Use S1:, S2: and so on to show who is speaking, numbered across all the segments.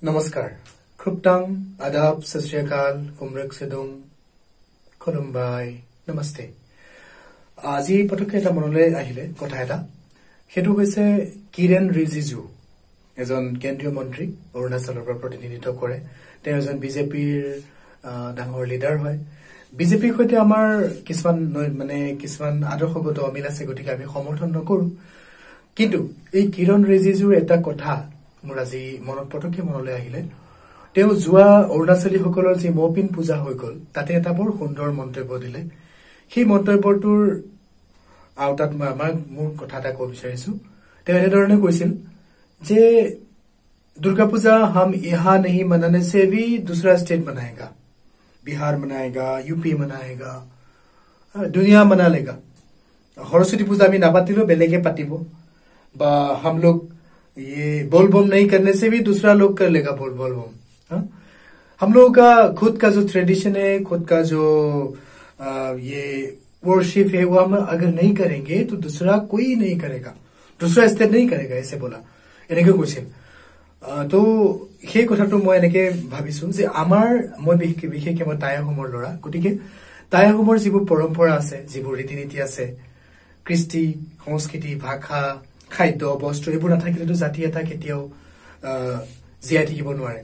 S1: নমস্কাৰ খুবটাং আদাব সত শ্ৰী আকাল কুমৰক সেদুম খুলুমবাই নমস্তে আজি পটকে এটা মনলৈ আহিলে কথা এটা হেতু হৈছে কিৰেণ ৰিজিজু এজন কেন্দ্ৰীয় মন্ত্ৰী অৰুণাচলৰ পৰা প্ৰতিনিধিত্ব কৰে তেওঁ এজন বিজেপিৰ ডাঙৰ লিডাৰ হয় বিজেপিৰ সৈতে আমাৰ কিছুমান আদৰ্শগত অমিল আছে গতিকে আমি সমৰ্থন নকৰো কিন্তু এই কিৰণ ৰিজিজুৰ এটা কথা মোৰ আজি মনত পটকে মনলৈ আহিলে তেওঁ যোৱা অৰুণাচলীসকলৰ যি মৌপিন পূজা হৈ গল তাতে এটা বৰ সুন্দৰ মন্তব্য দিলে সেই মন্তব্যটোৰ আউটাত মোৰ কথা এটা ক'ব বিচাৰিছো তেওঁ এনেধৰণে কৈছিল যে दुर्गा पूजा हम यहाँ नहीं मनाने से भी दूसरा स्टेट मनाएगा बिहार मनाएगा यूपी मनाएगा दुनिया मना लेगा सरस्वती पूजा में नापातिलो बेलेगे पातिबो बा हम लोग ये बोल बम नहीं करने से भी दूसरा लोग कर लेगा बोल बम हम लोगों का खुद का जो ट्रेडिशन है खुद का जो ये वर्शिप है वो हम अगर नहीं करेंगे तो दूसरा कोई नहीं करेगा दूसरा स्टेट नहीं करेगा ऐसे बोला এনেকে কৈছিল তো সেই কথাটো মই এনেকে ভাবিছো যে আমাৰ মই বিশেষকৈ মই টাই আহোমৰ লৰা গতিকে টাই আহোমৰ যিবোৰ পৰম্পৰা আছে যিবোৰ ৰীতি-নীতি আছে কৃষ্টি সংস্কৃতি ভাষা খাদ্য বস্ত্ৰ এইবোৰ নাথাকিলেতো জাতি এটা কেতিয়াও জীয়াই থাকিব নোৱাৰে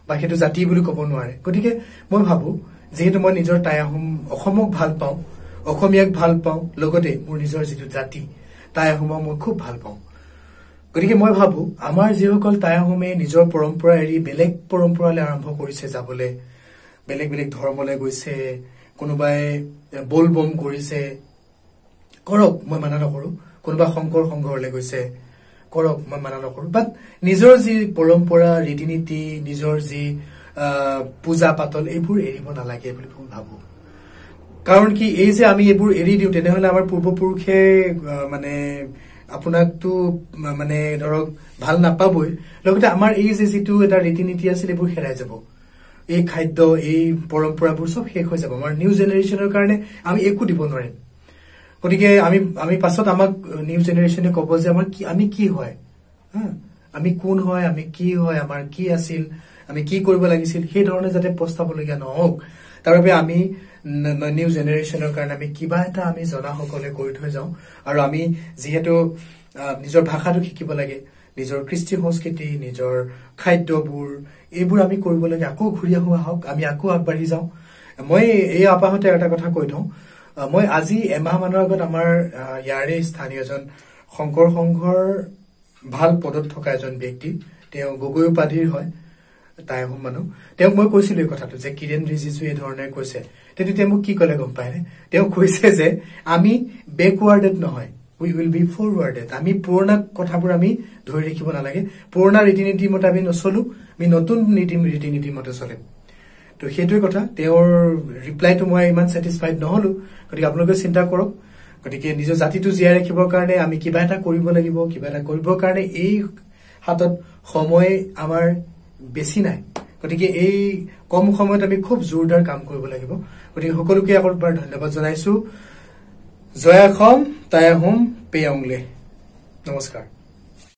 S1: বা সেইটো জাতি বুলি ক'ব নোৱাৰে গতিকে মই ভাবো যেহেতু মই নিজৰ টাই আহোম অসমক ভাল পাওঁ অসমীয়াক ভাল পাওঁ লগতে মোৰ নিজৰ যিটো জাতি টাই আহোমক মই খুব ভাল পাওঁ গতিকে মই ভাবো আমাৰ যিসকল টাই আহোমে নিজৰ পৰম্পৰা এৰি বেলেগ পৰম্পৰালৈ আৰম্ভ কৰিছে যাবলে বেলেগ বেলেগ ধৰ্মলৈ গৈছে কোনোবাই বল বম কৰিছে কৰক মই মানা নকৰো কোনোবা শংকৰ সংঘৰলৈ গৈছে কৰক মই মানা নকৰো বাট নিজৰ যি পৰম্পৰা ৰীতি-নীতি নিজৰ যি পূজা পাতল এইবোৰ এৰিব নালাগে বুলি মই ভাবো কাৰণ কি এই যে আমি এইবোৰ এৰি দিও তেনেহলে আমাৰ পূৰ্বপুৰুষে মানে আপোনাকটো মানে ধৰক ভাল নাপাবই লগতে আমাৰ এই যে যেটো এটা ৰীতি-নীতি আছিল এইবোৰ হেৰাই যাব এই খাদ্য এই পৰম্পৰাবোৰ সব শেষ হৈ যাব আমাৰ নিউ জেনাৰেশ্যনৰ কাৰণে আমি একো দিব নোৱাৰিম গতিকে আমি পাছত আমাক নিউ জেনাৰেশ্যনে ক'ব যে আমি কি হয় আমি কোন হয় আমি কি হয় আমাৰ কি আছিল আমি কি কৰিব লাগিছিল সেই ধৰণে যাতে প্ৰস্তাৱলগীয়া নহওক তাৰ বাবে আমি নিউ জেনাৰেশ্যনৰ কাৰণে আমি কিবা এটা আমি জনাসকলে কৰি থৈ যাওঁ আৰু আমি যেহেতু নিজৰ ভাষাটো শিকিব লাগে নিজৰ কৃষ্টি সংস্কৃতি নিজৰ খাদ্যবোৰ এইবোৰ আমি কৰিব লাগে আকৌ ঘূৰি আহক আমি আকৌ আগবাঢ়ি যাওঁ মই এই আপাহতে এটা কথা কৈ থওঁ মই আজি এমাহ মানৰ আগত আমাৰ ইয়াৰে স্থানীয় এজন শংকৰ সংঘৰ ভাল পদত থকা এজন ব্যক্তি তেওঁ গগৈ উপাধিৰ হয় টাই আহোম মানুহ তেওঁক মই কৈছিলো এই কথাটো যে কিৰেণ ৰিজিজু এই ধৰণে কৈছে তেতিয়া মোক কি কলে গম পায় তেওঁ কৈছে যে আমি বেকৱাৰ্ডেড নহয় উই উইল বি ফৰৱাৰ্ডেড আমি পুৰণা কথাবোৰ আমি ধৰি ৰাখিব নালাগে পুৰণা ৰীতি-নীতি মতে আমি নচলো আমি নতুন ৰীতি-নীতি মতে চলিম তো সেইটোৱে কথা তেওঁৰ ৰিপ্লাইটো মই ইমান স্যাটিসফাইড নহলো গতিকে আপোনালোকে চিন্তা কৰক গতিকে নিজৰ জাতিটো জীয়াই ৰাখিবৰ কাৰণে আমি কিবা এটা কৰিব লাগিব কিবা এটা কৰিবৰ কাৰণে এই হাতত সময় আমাৰ বেছি নাই গতিকে এই কম সময়ত আমি খুব জোৰদাৰ কাম কৰিব লাগিব গতিকে সকলোকে একবাৰ ধন্যবাদ জনাইছো জয় অসম টাই আহোম পেয়ংলে নমস্কাৰ